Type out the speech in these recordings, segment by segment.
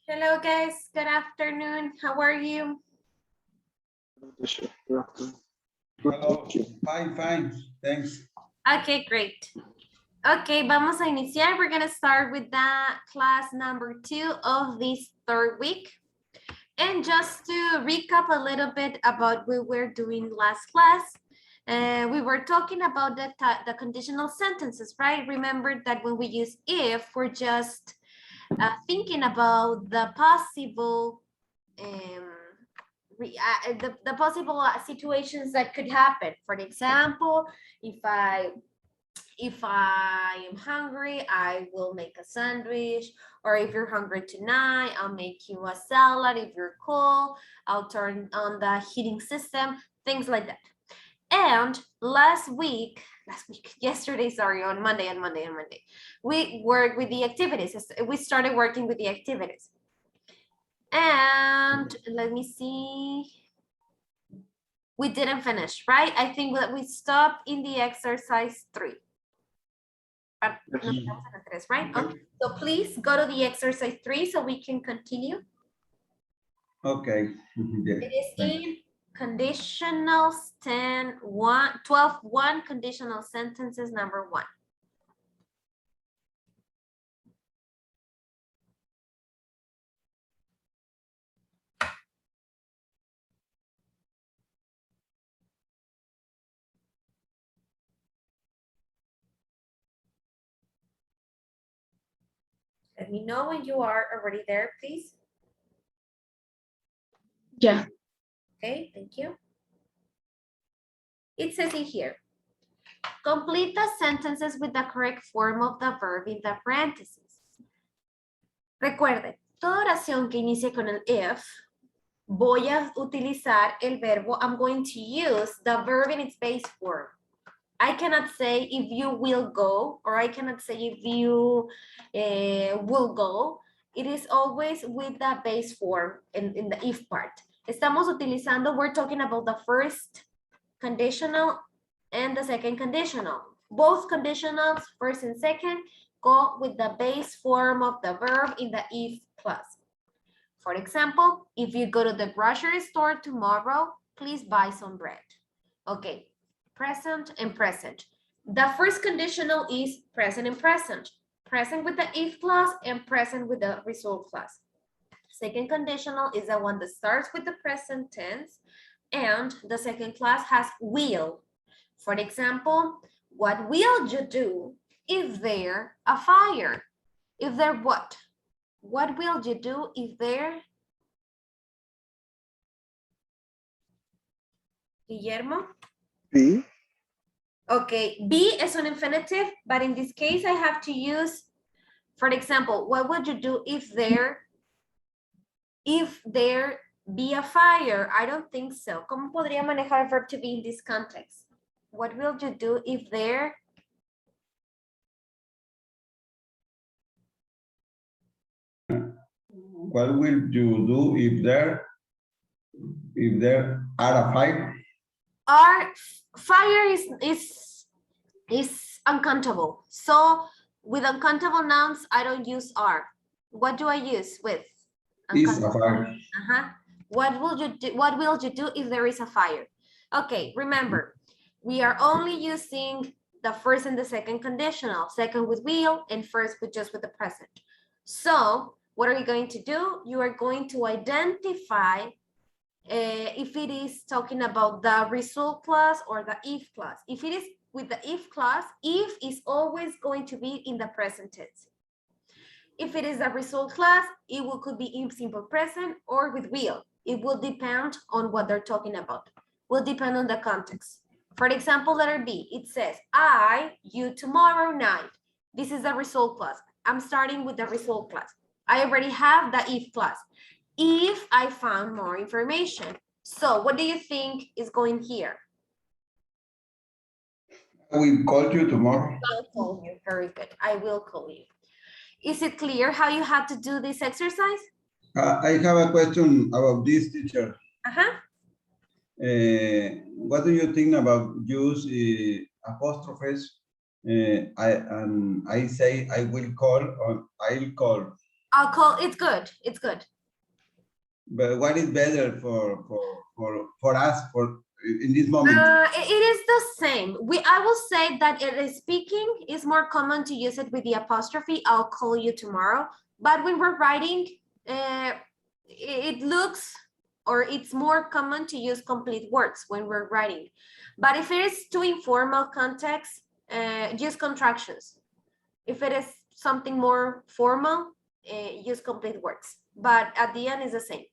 Hello guys, good afternoon. How are you? Hello. Fine, fine. Thanks. Okay, great. Okay, vamos a iniciar. We're gonna start with the class number 2 of this third week. And just to recap a little bit about what we were doing last class, we were talking about the conditional sentences, right? Remember that when we use if, we're just thinking about the possible the possible situations that could happen. For example, if I am hungry, I will make a sandwich. Or if you're hungry tonight, I'll make you a salad. If you're cold, I'll turn on the heating system, things like that. And yesterday, sorry, on Monday, we worked with the activities. We started working with the activities. And let me see. We didn't finish, right? I think that we stopped in the exercise 3. Right? Okay. So please go to the exercise 3 so we can continue. Okay. Yes. It is in conditionals 12.1 conditional sentences number 1. Let me know when you are already there, please. Yeah. Okay, thank you. It says in here, complete the sentences with the correct form of the verb in the parentheses. Recuerde, toda oración que inicie con el if, voy a utilizar el verbo, I'm going to use the verb in its base form. I cannot say if you will go, or I cannot say if you will go. It is always with the base form in the if part. Estamos utilizando, we're talking about the first conditional and the second conditional. Both conditionals, first and second, go with the base form of the verb in the if clause. For example, if you go to the grocery store tomorrow, please buy some bread. Okay, present and present. The first conditional is present and present. Present with the if clause and present with the result clause. Second conditional is the one that starts with the present tense, and the second clause has will. For example, what will you do if there a fire? If there what? What will you do if there? Guillermo? Be. Okay, be is an infinitive, but in this case I have to use, for example, what would you do if there be a fire? I don't think so. ¿Cómo podría manejar el verb to be in this context? What will you do if there? What will you do if there are a fire? Fire is uncountable. So with uncountable nouns, I don't use are. What do I use with? Is a fire. What will you do if there is a fire? Okay, remember, we are only using the first and the second conditional, second with will and first with just with the present. So what are you going to do? You are going to identify if it is talking about the result clause or the if clause. If it is with the if clause, if is always going to be in the present tense. If it is a result clause, it could be in simple present or with will. It will depend on what they're talking about. Will depend on the context. For example, letter B, it says, you tomorrow night. This is the result clause. I'm starting with the result clause. I already have the if clause. If I found more information. So what do you think is going here? I will call you tomorrow. I'll call you. Very good. I will call you. Is it clear how you have to do this exercise? I have a question about this, teacher. What do you think about use apostrophes? I say I will call or I'll call. I'll call, it's good, it's good. But what is better for us for in this moment? It is the same. I will say that it is speaking is more common to use it with the apostrophe. I'll call you tomorrow. But when we're writing, it looks or it's more common to use complete words when we're writing. But if it is too informal context, use contractions. If it is something more formal, use complete words. But at the end is the same.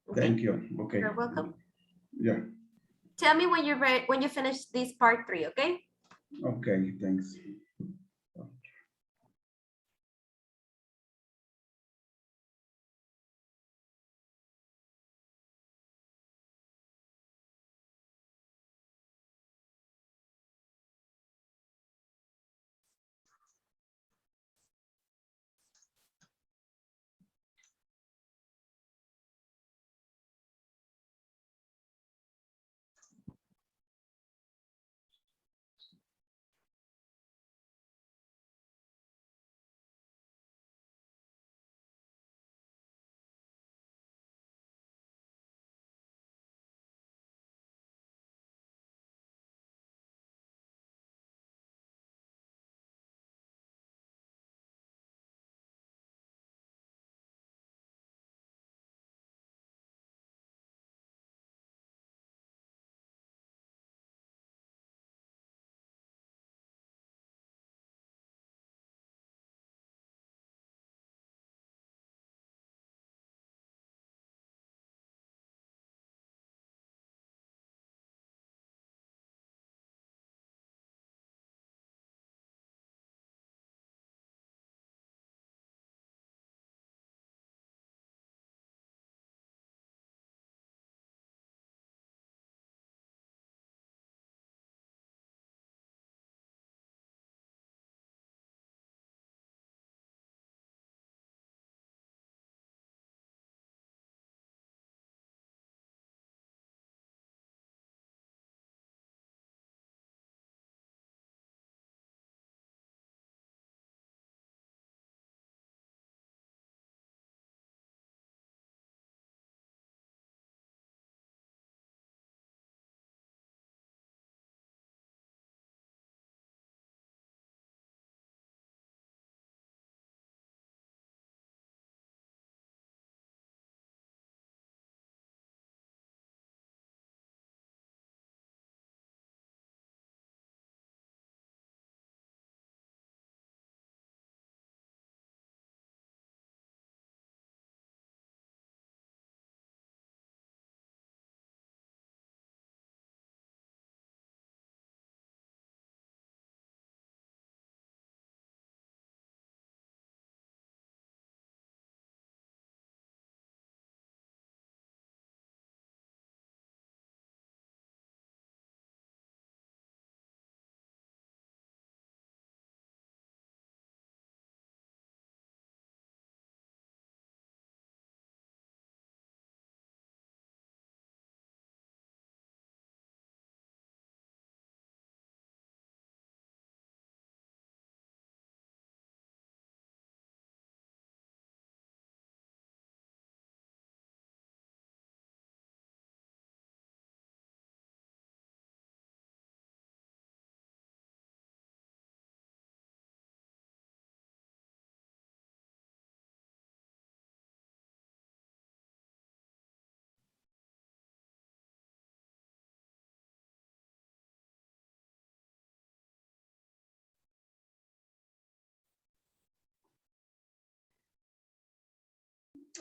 Okay? Thank you. Okay. You're welcome. Yeah. Tell me when you're ready, when you finish this part 3, okay? Okay, thanks.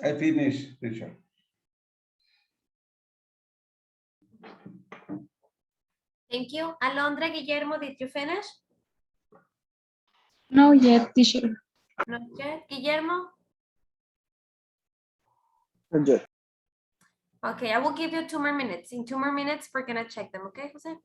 I finished, teacher. Thank you. Alondra, Guillermo, did you finish? No yet, teacher. Not yet. Guillermo? Not yet. Okay, I will give you 2 more minutes. In 2 more minutes, we're gonna check them, okay, Jose?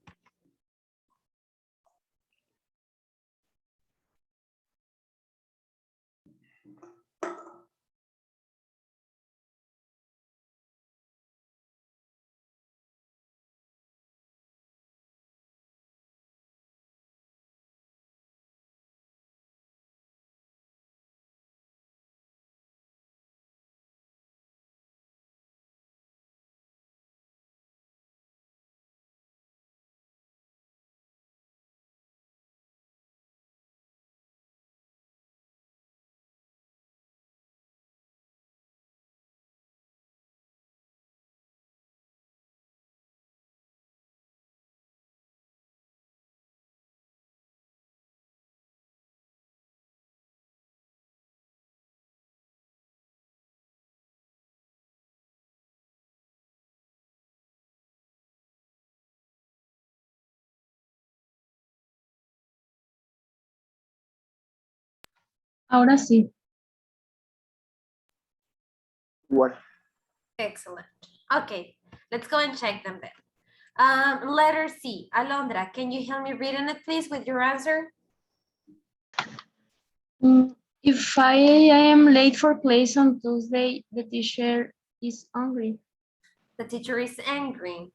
Ahora sí. What? Excellent. Okay, let's go and check them then. Letter C. Alondra, can you help me reading it, please, with your answer? If I am late for class on Tuesday, the teacher is angry. The teacher is angry.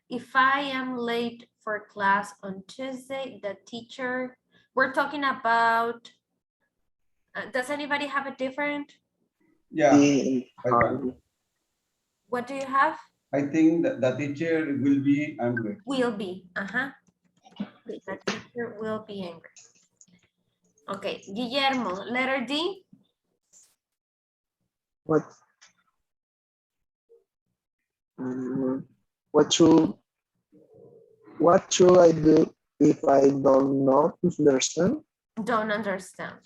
If I am late for class on Tuesday, the teacher, we're talking about, does anybody have a different? Yeah, Be I can. What do you have? I think that the teacher will be angry. Will be, the teacher will be angry. Okay, Guillermo, letter D. What? What should I do if I don't not understand? Don't understand.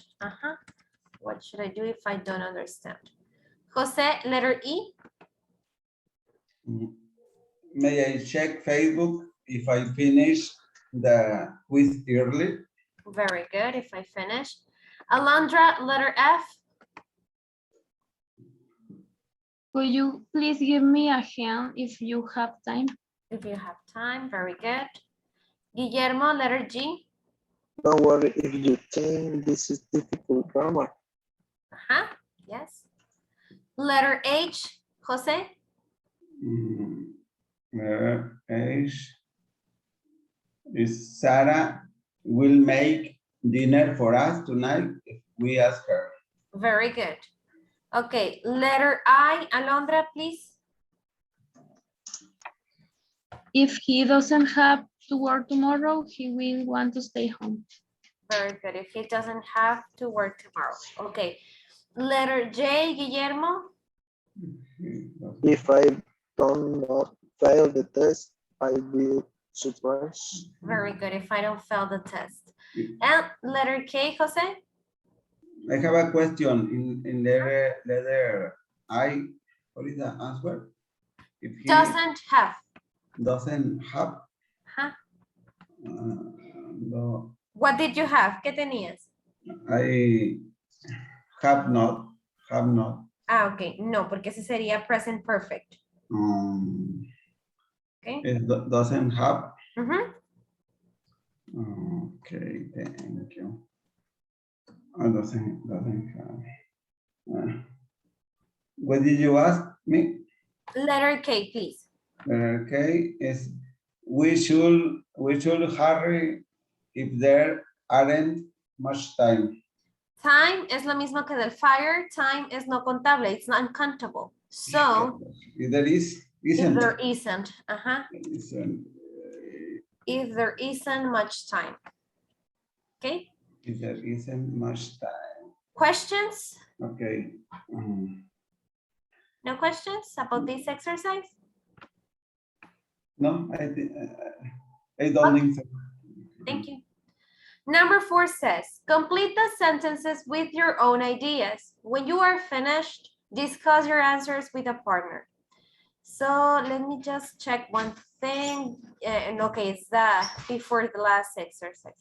What should I do if I don't understand? Jose, letter E. May I check Facebook if I finish the quiz early? Very good, if I finish. Alondra, letter F. Could you please give me a hand if you have time? If you have time, very good. Guillermo, letter G. Don't worry if you think this is difficult grammar. Yes. Letter H, Jose. H is Sarah will make dinner for us tonight if we ask her. Very good. Okay, letter I, Alondra, please. If he doesn't have to work tomorrow, he will want to stay home. Very good, if he doesn't have to work tomorrow. Okay, letter J, Guillermo. If I don't not fail the test, I will surprise. Very good, if I don't fail the test. And letter K, Jose. I have a question in letter I. What is the answer? If he Doesn't have. doesn't have, no, What did you have? ¿Qué tenías? I have not, have not. Ok, no, porque ese sería present perfect. Okay. It doesn't have. Mhm. Okay, thank you. Doesn't have. What did you ask me? Letter K, please. Letter K is we should hurry if there aren't much time. Time es lo mismo que del fire. Time is no contable. It's not uncountable. So, If there if isn't. there isn't, Isn't, if there isn't much time. Okay. if there isn't much time. Questions? Okay. No questions about this exercise? No, I don't think so. Thank you. Number 4 says, complete the sentences with your own ideas. When you are finished, discuss your answers with a partner. So let me just check one thing. And okay, it's that before the last exercise.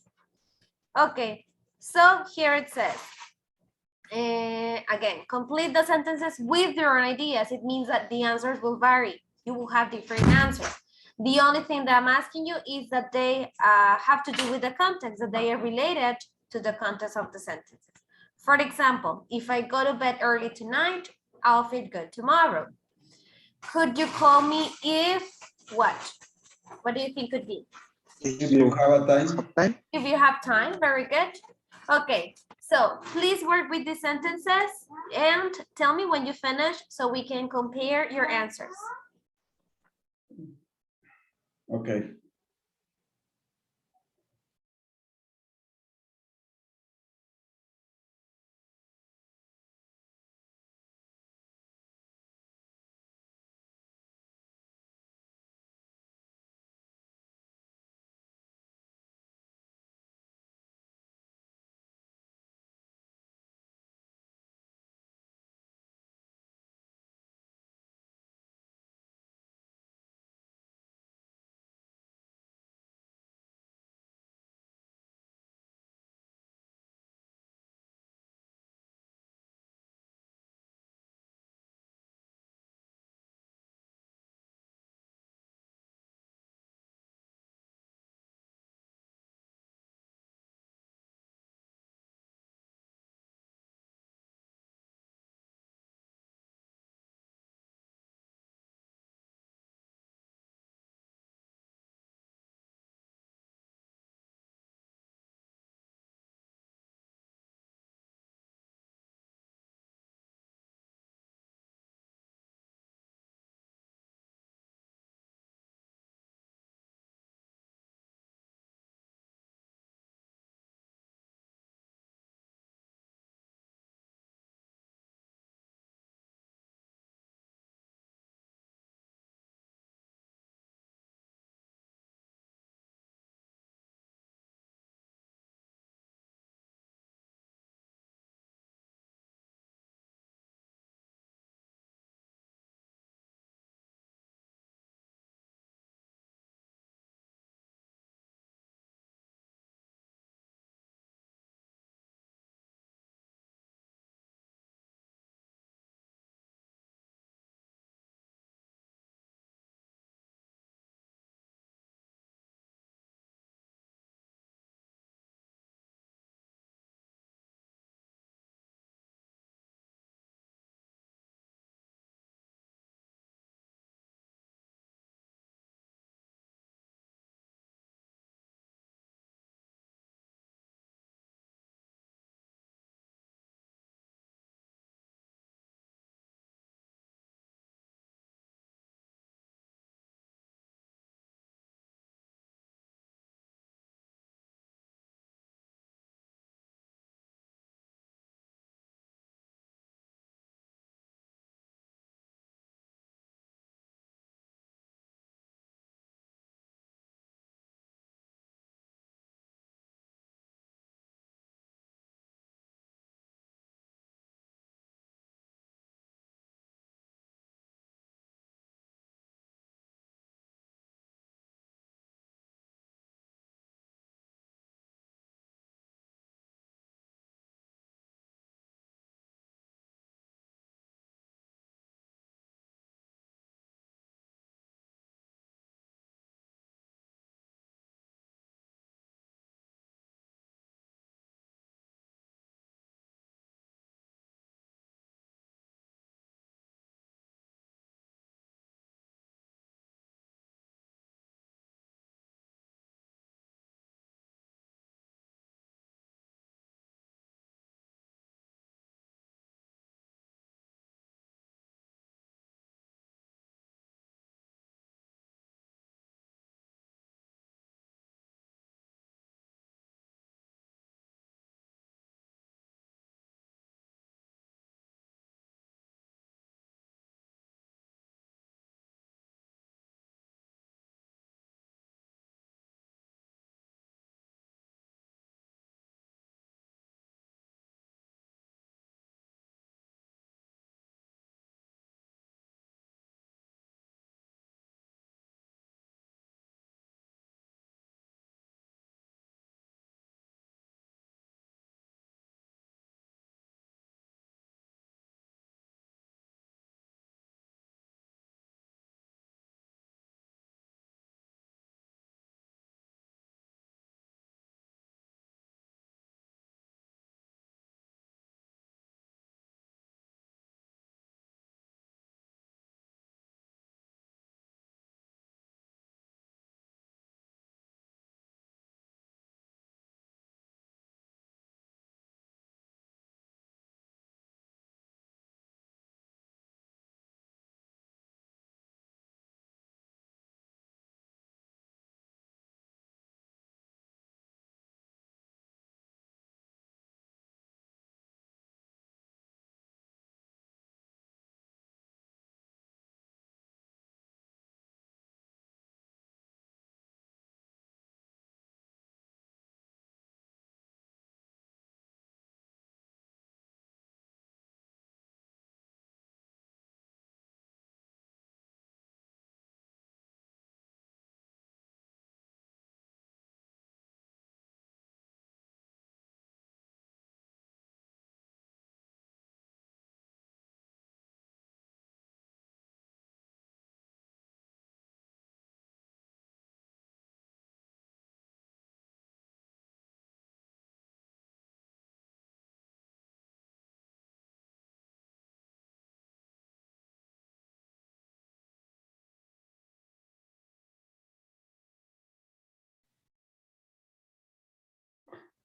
Okay, so here it says, again, complete the sentences with your own ideas. It means that the answers will vary. You will have different answers. The only thing that I'm asking you is that they have to do with the context, that they are related to the context of the sentences. For example, if I go to bed early tonight, I'll feel good tomorrow. Could you call me if what? What do you think could be? If you have a time. If you have time, very good. Okay, so please work with the sentences and tell me when you finish so we can compare your answers. Okay.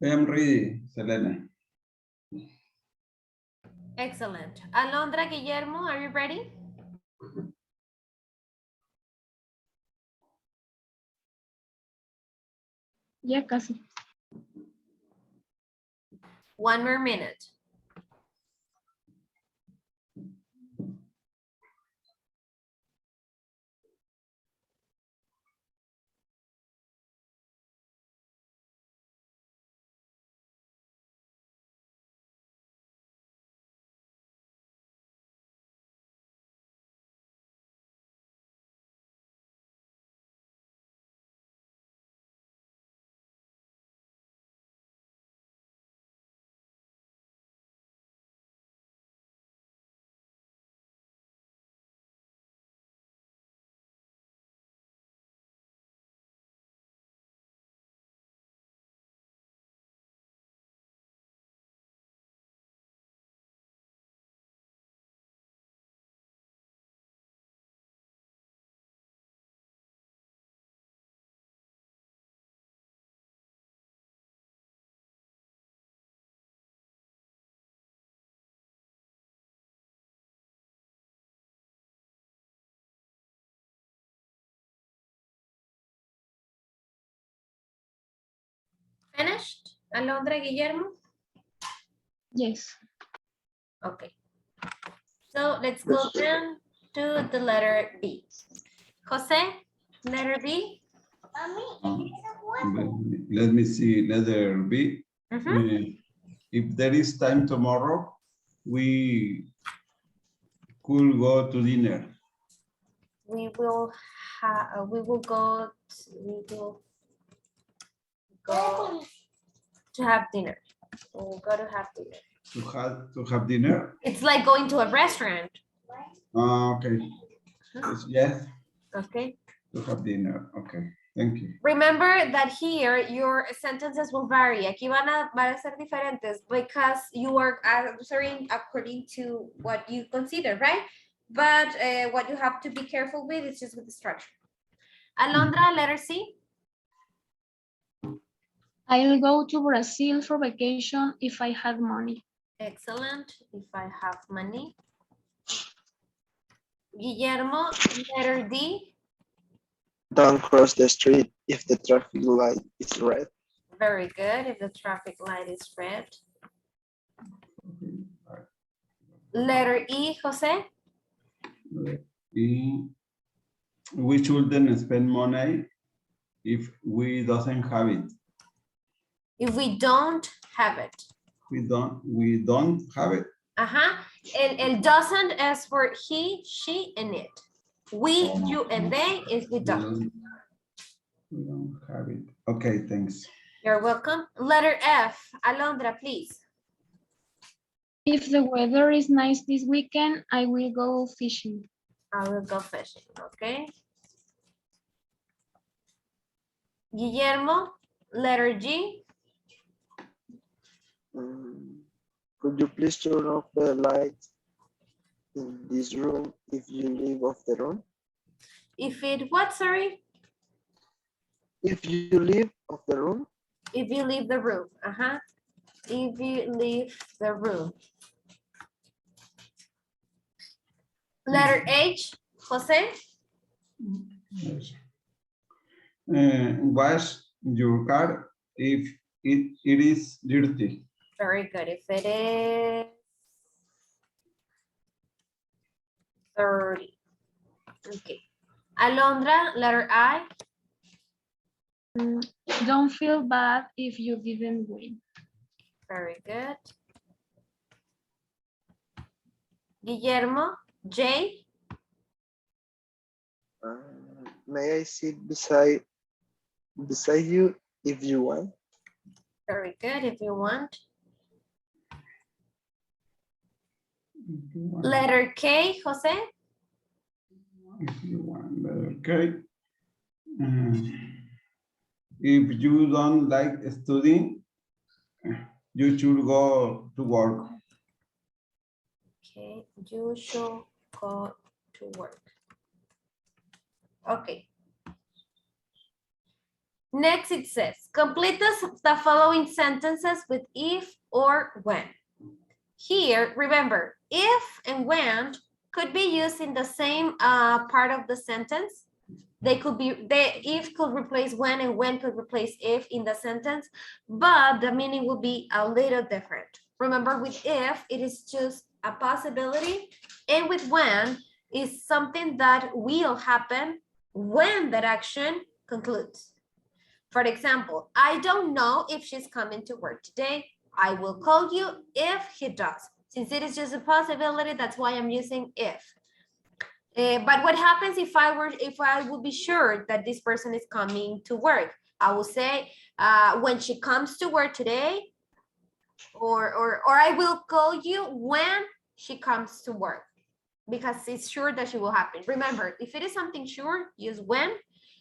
I am ready, Selena. Excellent. Alondra, Guillermo, are you ready? Ya casi. 1 more minute. Finished? Alondra, Guillermo? Yes. Okay. So let's go then to the letter B. Jose, letter B. Let me see, letter B. Mhm. If there is time tomorrow, we could go to dinner. We will go to have dinner. We'll go to have dinner. To have dinner? It's like going to a restaurant. Okay. Yes, Okay. to have dinner. Okay, thank you. Remember that here your sentences will vary. Aquí van a ser diferentes because you are answering according to what you consider, right? But what you have to be careful with is just with the structure. Alondra, letter C. I'll go to Brazil for vacation if I had money. Excellent. If I have money. Guillermo, letter D. Don't cross the street if the traffic light is red. Very good. If the traffic light is red. Letter E, Jose. We shouldn't spend money if we doesn't have it. If we don't have it. We don't have it. Ajá. El doesn't is for he, she, and it. We, you, and they is we don't. We don't have it. Okay, thanks. You're welcome. Letter F, Alondra, please. If the weather is nice this weekend, I will go fishing. I will go fishing, okay? Guillermo, letter G. Could you please turn off the lights in this room if you leave off the room? If it, what, sorry? If you leave off the room? If you leave the room, If you leave the room. Letter H, Jose. Yes. Wash your car if it is dirty. Very good. If it is 30. Okay. Alondra, letter I. Don't feel bad if you didn't win. Very good. Guillermo, J. May I sit beside you if you want? Very good, if you want. Letter K, Jose. If you want, letter K. If you don't like studying, you should go to work. Okay, you should go to work. Okay. Next, it says, complete the following sentences with if or when. Here, remember, if and when could be used in the same part of the sentence. They could be, if could replace when and when could replace if in the sentence, but the meaning will be a little different. Remember, with if, it is just a possibility, and with when is something that will happen when that action concludes. For example, I don't know if she's coming to work today. I will call you if he does. Since it is just a possibility, that's why I'm using if. But what happens if I would be sure that this person is coming to work? I will say when she comes to work today, or I will call you when she comes to work, because it's sure that she will happen. Remember, if it is something sure, use when.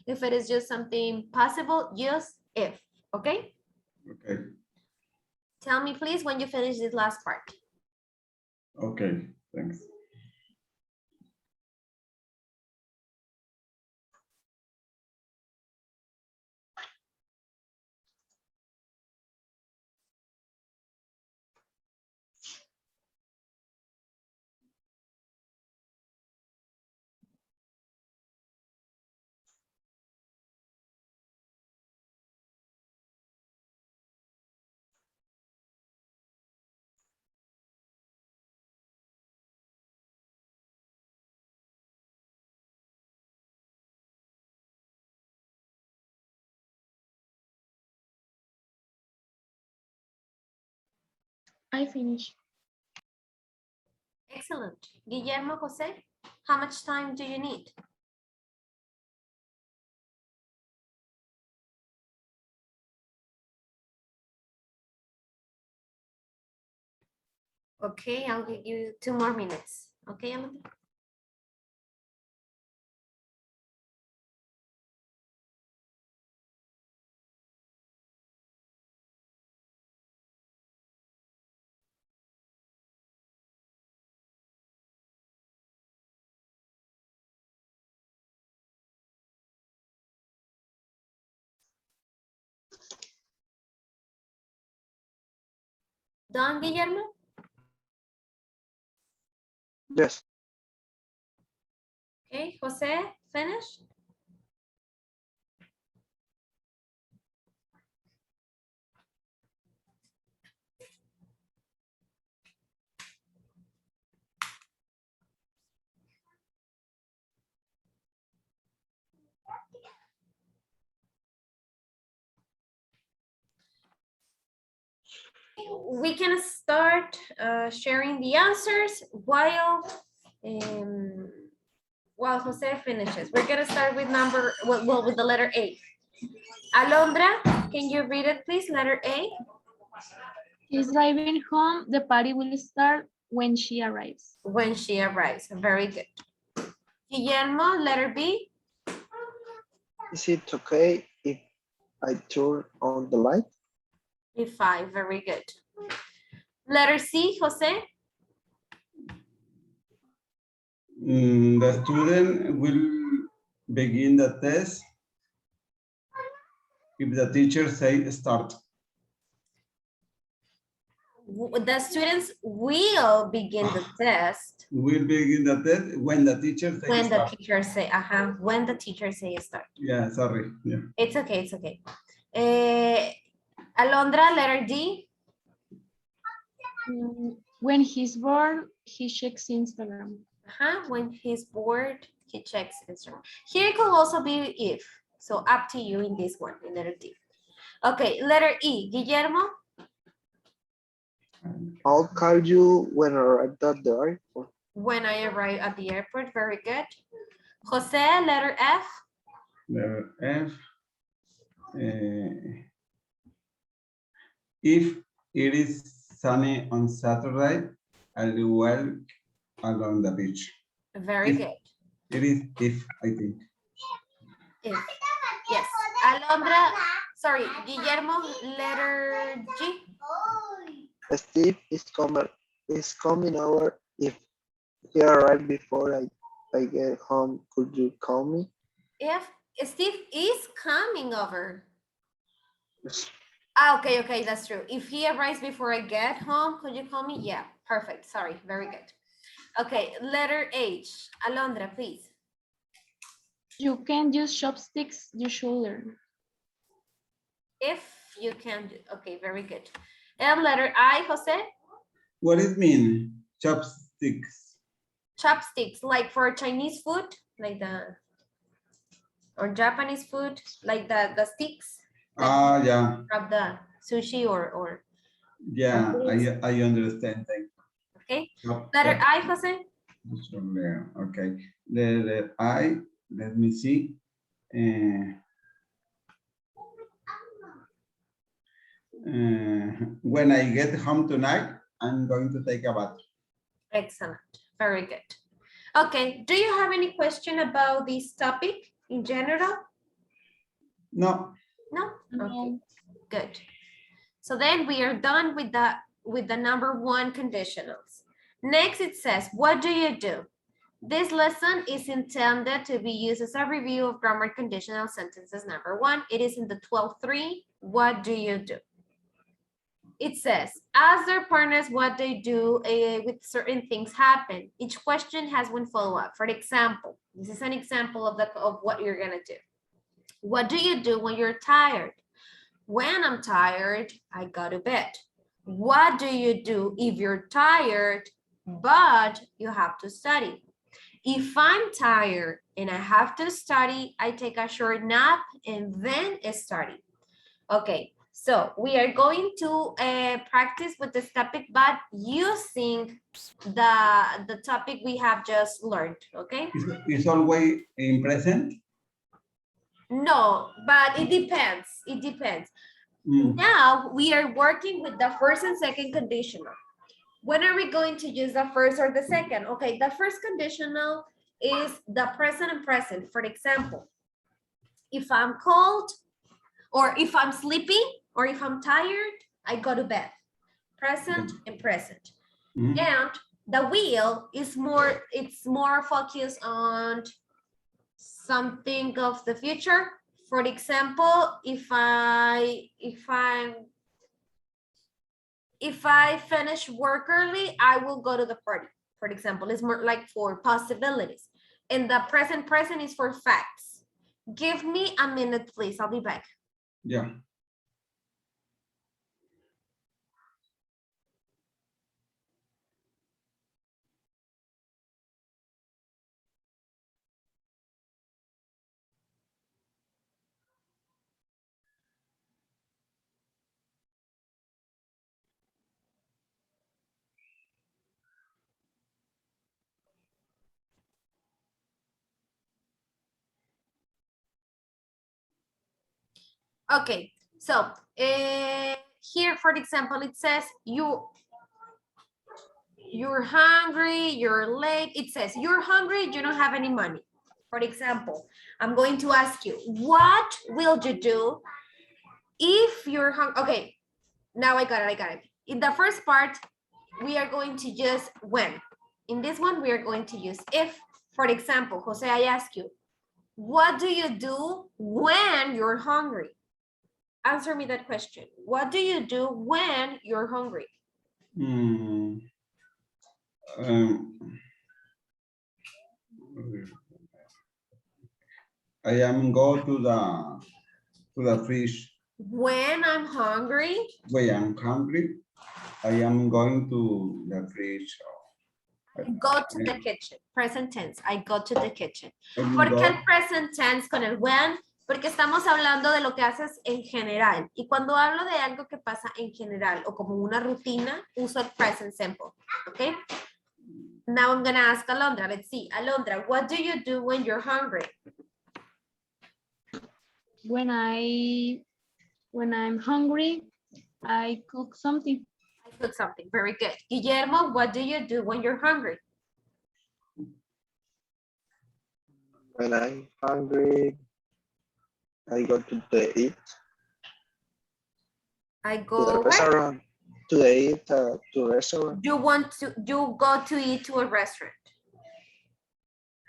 If it is just something possible, use if. Okay? Okay. Tell me, please, when you finish this last part. Okay, thanks. I finish. Excellent. Guillermo, Jose, how much time do you need? Okay, I'll give you 2 more minutes. Okay, Alan? Done, Guillermo? Yes. Okay, Jose, finish? We can start sharing the answers while Jose finishes. We're gonna start with with the letter A. Alondra, can you read it, please? Letter A. She's driving home. The party will start when she arrives. When she arrives. Very good. Guillermo, letter B. Is it okay if I turn on the light? B5, very good. Letter C, Jose. The student will begin the test if the teacher say start. The students will begin the test Will begin the test when the teacher say when start. the teacher say, when the teacher say start. Yeah, sorry. Yeah. It's okay, it's okay. Alondra, letter D. When he's bored, he checks Instagram. When he's bored, he checks Instagram. Here it could also be if. So up to you in this one, in letter D. Okay, letter E, Guillermo. I'll call you when I arrive at the airport. When I arrive at the airport, very good. Jose, letter F. Letter F. If it is sunny on Saturday, I will walk along the beach. Very good. It is if, I think. If. Yes. Alondra, sorry, Guillermo, letter G. Steve is coming over. If he arrives before I get home, could you call me? If Steve is coming over. Ah, okay, okay, that's true. If he arrives before I get home, could you call me? Yeah, perfect. Sorry, very good. Okay, letter H. Alondra, please. You can use chopsticks, you should learn. If you can do, okay, very good. And letter I, Jose? What it mean? Chopsticks. Chopsticks, like for Chinese food, like or Japanese food, like the sticks. Like Ah, yeah. grab the sushi or Yeah, things. I understand. Thank Okay. you. Letter I, Jose? Okay. The I, let me see. When I get home tonight, I'm going to take a bath. Excellent. Very good. Okay. Do you have any question about this topic in general? No. No? Okay. Good. So then we are done with the number one conditionals. Next, it says, what do you do? This lesson is intended to be used as a review of grammar conditional sentences number one. It is in the 12.3. What do you do? It says, ask their partners what they do with certain things happen. Each question has one follow-up. For example, this is an example of what you're gonna do. What do you do when you're tired? When I'm tired, I go to bed. What do you do if you're tired, but you have to study? If I'm tired and I have to study, I take a short nap and then study. Okay, so we are going to practice with this topic, but using the topic we have just learned, okay? It's always in present. No, but it depends. It depends. Now we are working with the first and second conditional. When are we going to use the first or the second? Okay, the first conditional is the present and present. For example, if I'm cold or if I'm sleepy or if I'm tired, I go to bed. Present and present. And the will is more, it's more focused on something of the future. For example, if I finish work early, I will go to the party. For example, it's more like for possibilities. And the present is for facts. Give me a minute, please. I'll be back. Yeah. Okay, so here, for example, it says you're hungry, you're late. It says you're hungry, you don't have any money. For example, I'm going to ask you, what will you do if you're hungry? Okay, now I got it. In the first part, we are going to use when. In this one, we are going to use if. For example, Jose, I ask you, what do you do when you're hungry? Answer me that question. What do you do when you're hungry? I am go to the fridge. When I'm hungry? When I'm hungry, I am going to the fridge. Go to the kitchen. Present tense. I go to the kitchen. And ¿Por qué go- el present tense con el when? Porque estamos hablando de lo que haces en general. Y cuando hablo de algo que pasa en general o como una rutina, uso el present simple. Okay? Now I'm going to ask Alondra. Let's see. Alondra, what do you do when you're hungry? When I'm hungry, I cook something. I cook something. Very good. Guillermo, what do you do when you're hungry? When I'm hungry, I go to the eat. I To go the where? restaurant. To the eat to restaurant. You go to eat to a restaurant.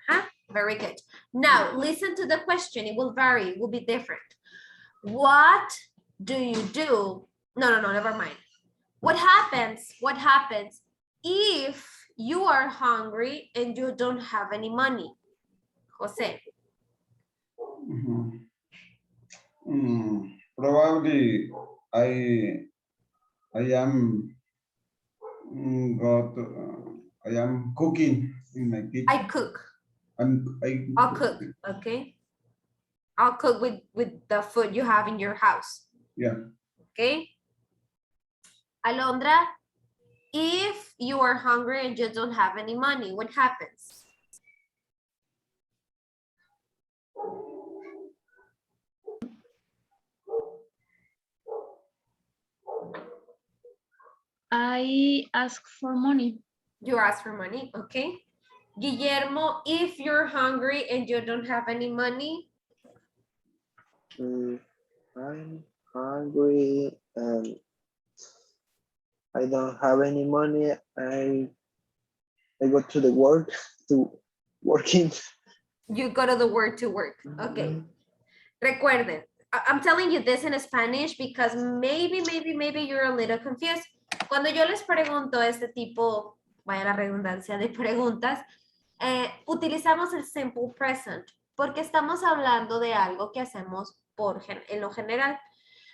Huh? Very good. Now listen to the question. It will vary. It will be different. What do you do? No, never mind. What happens if you are hungry and you don't have any money? Jose. Probably I am I am cooking in my kitchen. I cook. I'll cook, okay? I'll cook with the food you have in your house. Yeah. Okay? Alondra, if you are hungry and you don't have any money, what happens? I ask for money. You ask for money, okay? Guillermo, if you're hungry and you don't have any money, I'm hungry and I don't have any money. I go to the work to working. you go to the work to work, okay? Recuerden, I'm telling you this in Spanish because maybe you're a little confused. Cuando yo les pregunto este tipo, vaya la redundancia de preguntas, utilizamos el simple present porque estamos hablando de algo que hacemos en lo general.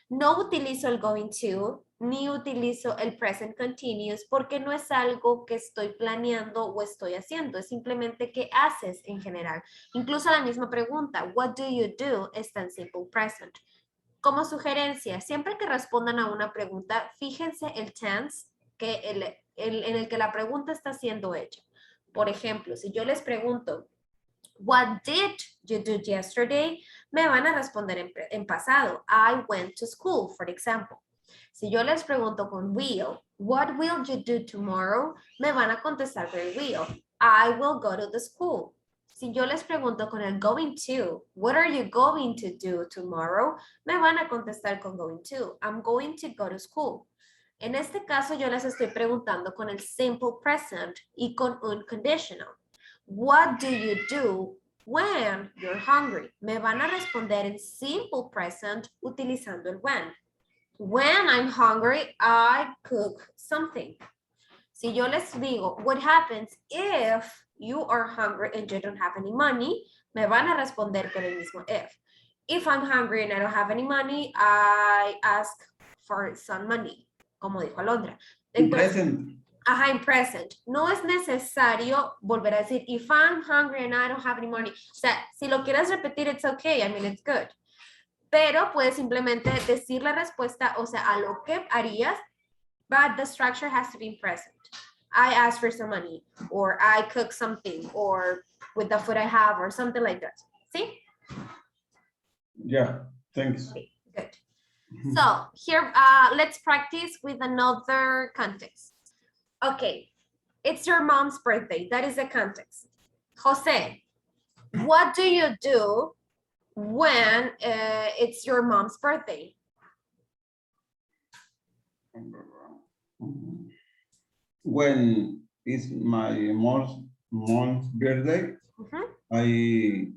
No utilizo el going to, ni utilizo el present continuous porque no es algo que estoy planeando o estoy haciendo, es simplemente que haces en general. Incluso la misma pregunta, what do you do, está en simple present. Como sugerencia, siempre que respondan a una pregunta, fíjense el tense en el que la pregunta está siendo hecha. Por ejemplo, si yo les pregunto, what did you do yesterday? Me van a responder en pasado. I went to school, for example. Si yo les pregunto con will, what will you do tomorrow? Me van a contestar con el will. I will go to the school. Si yo les pregunto con el going to, what are you going to do tomorrow? Me van a contestar con going to. I'm going to go to school. En este caso, yo les estoy preguntando con el simple present y con un conditional. What do you do when you're hungry? Me van a responder en simple present utilizando el when. When I'm hungry, I cook something. Si yo les digo, what happens if you are hungry and you don't have any money? Me van a responder con el mismo if. If I'm hungry and I don't have any money, I ask for some money, como dijo Alondra. Present. Ajá, in present. No es necesario volver a decir, if I'm hungry and I don't have any money. O sea, si lo quieres repetir, it's okay. I mean, it's good. Pero puedes simplemente decir la respuesta, o sea, a lo que harías, but the structure has to be in present. I ask for some money, or I cook something, or with the food I have, or something like that. See? Yeah, thanks. Okay, good. So here, let's practice with another context. Okay, it's your mom's birthday. That is the context. Jose, what do you do when it's your mom's birthday? When it's my mom's birthday, I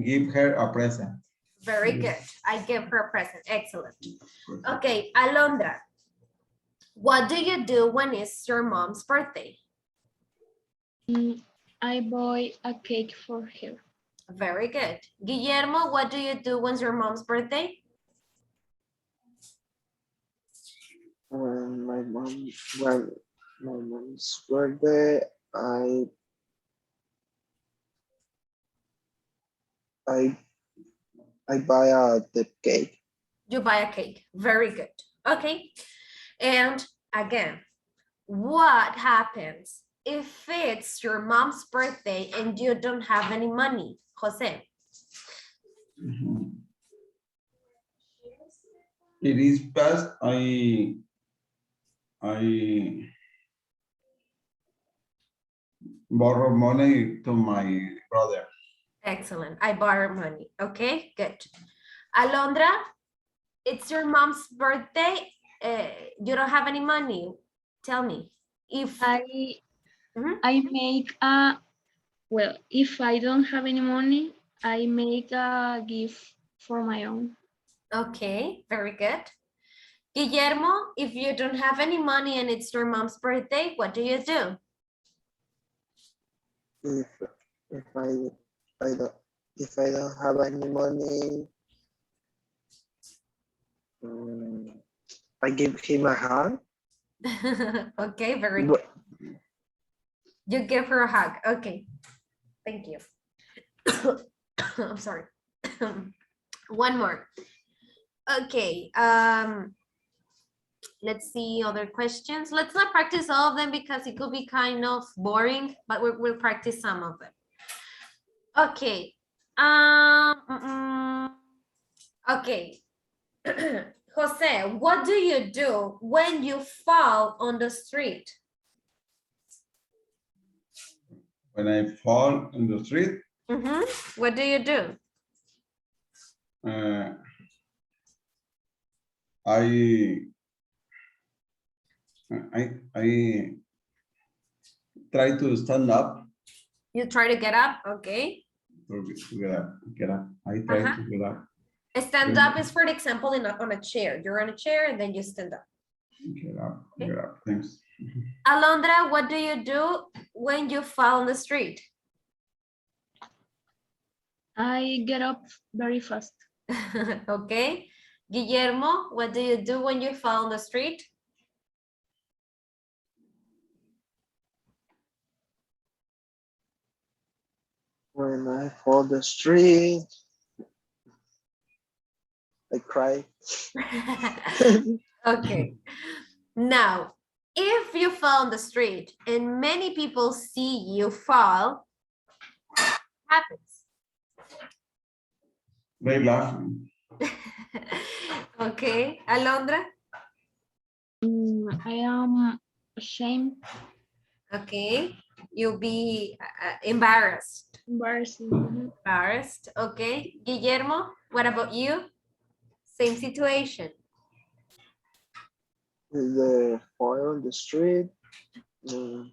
give her a present. Very good. I give her a present. Excellent. Okay, Alondra, what do you do when it's your mom's birthday? I buy a cake for her. Very good. Guillermo, what do you do when's your mom's birthday? When my mom's birthday, I buy the cake. You buy a cake. Very good. Okay. And again, what happens if it's your mom's birthday and you don't have any money, Jose? It is past, I borrow money to my brother. Excellent. I borrow money. Okay, good. Alondra, it's your mom's birthday. You don't have any money. Tell me. If Mhm. I make well, if I don't have any money, I make a gift for my own. Okay, very good. Guillermo, if you don't have any money and it's your mom's birthday, what do you do? If I don't if I don't have any money, I give him a hug. Okay, very good. You give her a hug. Okay, thank you. I'm sorry. One more. Okay, let's see other questions. Let's not practice all of them because it could be kind of boring, but we'll practice some of them. Okay. Okay. Jose, what do you do when you fall on the street? When I fall in the street, What do you do? I try to stand up. You try to get up, okay. Get up. I try to get up. Stand up is, for example, on a chair. You're on a chair and then you stand up. Get up. Thanks. Alondra, what do you do when you fall on the street? I get up very fast. Okay. Guillermo, what do you do when you fall on the street? When I fall the street, I cry. Okay. Now, if you fall on the street and many people see you fall, what happens? They laugh. Okay, Alondra? I am ashamed. Okay, you'll be embarrassed. Embarrassing. Embarrassed, okay. Guillermo, what about you? Same situation. The fall on the street. I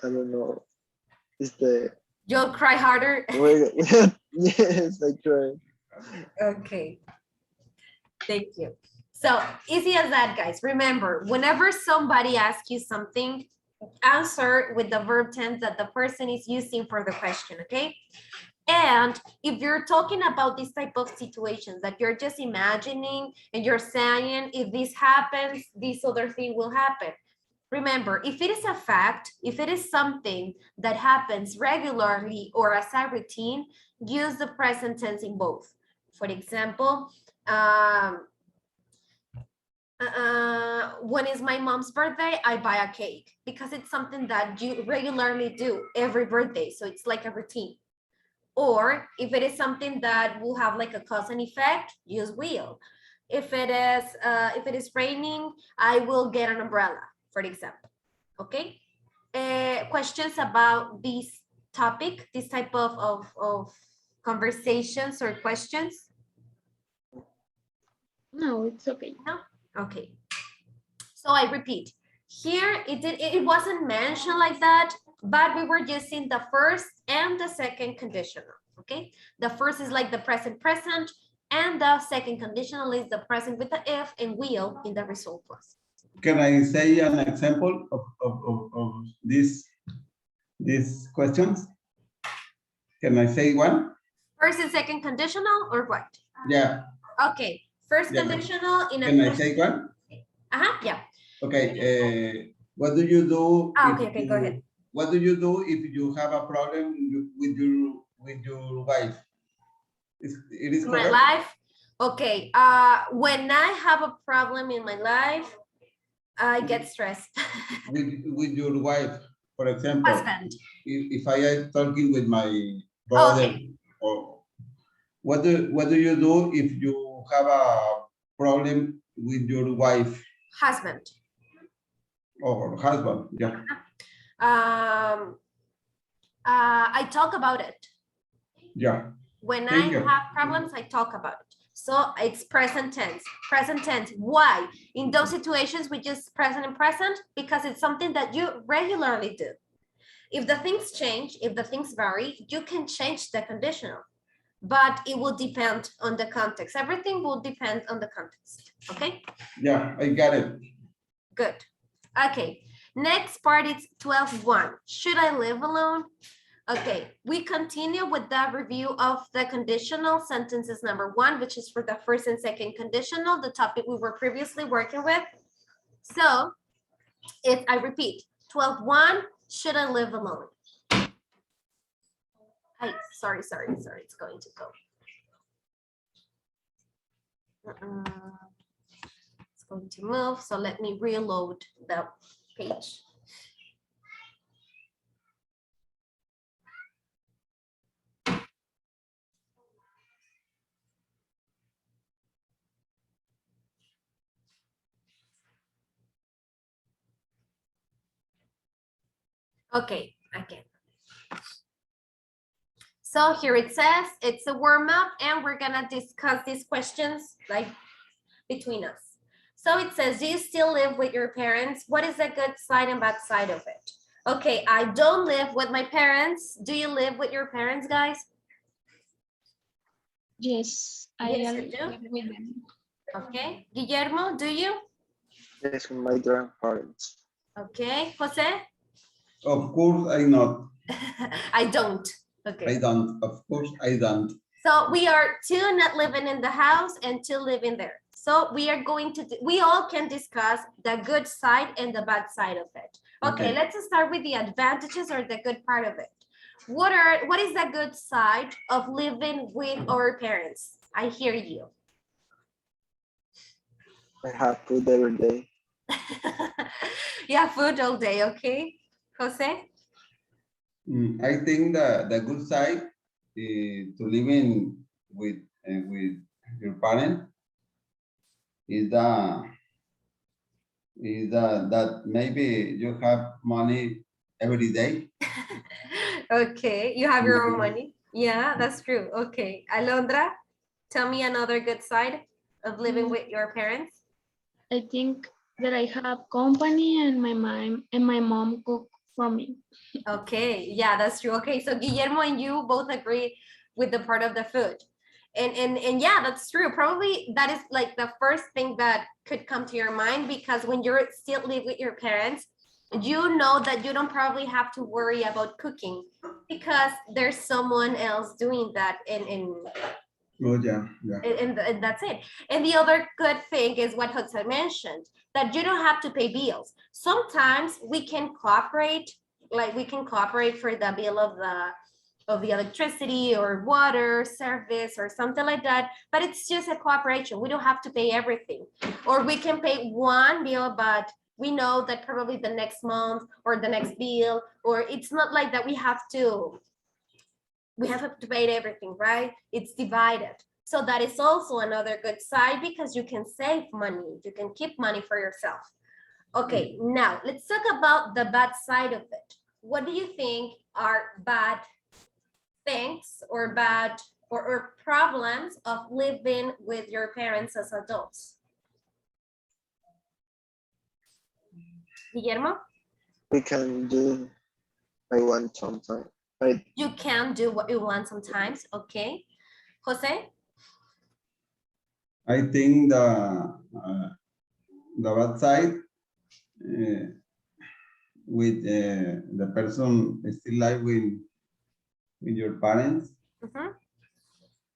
don't know. Is the You'll cry harder. yes, I cry. Okay, thank you. So easy as that, guys. Remember, whenever somebody asks you something, answer with the verb tense that the person is using for the question, okay? And if you're talking about this type of situations that you're just imagining and you're saying, if this happens, this other thing will happen. Remember, if it is a fact, if it is something that happens regularly or as a routine, use the present tense in both. For example, when is my mom's birthday, I buy a cake because it's something that you regularly do every birthday. So it's like a routine. Or if it is something that will have like a cause and effect, use will. If it is raining, I will get an umbrella, for example. Okay. Questions about this topic, this type of conversations or questions? No, it's okay. No? Okay. So I repeat, here it wasn't mentioned like that, but we were using the first and the second conditional, okay? The first is like the present, and the second conditional is the present with the if and will in the result clause. Can I say an example of these questions? Can I say one? First and second conditional or what? Yeah. Okay, first conditional in a... Can I say one? Yeah. Okay, what do you do? Okay, go ahead. What do you do if you have a problem with your wife? It is correct? My life? Okay, when I have a problem in my life, I get stressed. with your wife, for example. Husband. If I am talking with my brother, Okay. or what do you do if you have a problem with your wife? Husband. Or husband, yeah. I talk about it. Yeah. When I have problems, I talk about it. So it's present tense. Present tense. Why? In those situations, we just present and present because it's something that you regularly do. If the things change, if the things vary, you can change the conditional, but it will depend on the context. Everything will depend on the context. Okay? Yeah, I got it. Good. Okay. Next part is 12.1. Should I live alone? Okay, we continue with the review of the conditional sentences number 1, which is for the first and second conditional, the topic we were previously working with. So, I repeat, 12.1, should I live alone? Sorry, it's going to go. It's going to move, so let me reload the page. Okay, again. So here it says it's a warm up and we're gonna discuss these questions like between us. So it says, do you still live with your parents? What is the good side and bad side of it? Okay, I don't live with my parents. Do you live with your parents, guys? Yes, I Yes, you live with them. Okay, Guillermo, do you? Yes, my grandparents. Okay, Jose? Of course, I not. I don't. Okay. I don't. Of course, I don't. So we are 2 not living in the house and 2 living there. So we are going to, we all can discuss the good side and the bad side of it. Okay, let's start with the advantages or the good part of it. What is the good side of living with our parents? I hear you. I have food every day. Yeah, food all day, okay? Jose? I think the good side to living with your parent is that maybe you have money every day. Okay, you have your own money. Yeah, that's true. Okay, Alondra, tell me another good side of living with your parents. I think that I have company and my mom cook for me. Okay, yeah, that's true. Okay, so Guillermo and you both agree with the part of the food. And yeah, that's true. Probably that is like the first thing that could come to your mind, because when you're still live with your parents, you know that you don't probably have to worry about cooking because there's someone else doing that Oh yeah, yeah. and that's it. And the other good thing is what Jose mentioned, that you don't have to pay bills. Sometimes we can cooperate, like we can cooperate for the bill of the electricity or water service or something like that, but it's just a cooperation. We don't have to pay everything. Or we can pay one bill, but we know that probably the next month or the next bill, or it's not like that we have to pay everything, right? It's divided. So that is also another good side because you can save money. You can keep money for yourself. Okay, now let's talk about the bad side of it. What do you think are bad things or bad or problems of living with your parents as adults? Guillermo? We can do I want sometimes. You can do what you want sometimes, okay. Jose? I think the bad side with the person still live with your parents,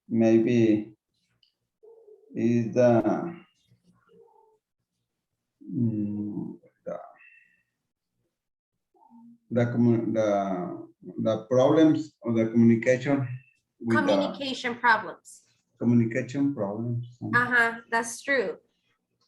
maybe is mm, the problems of the communication with Communication problems. communication problems. That's true.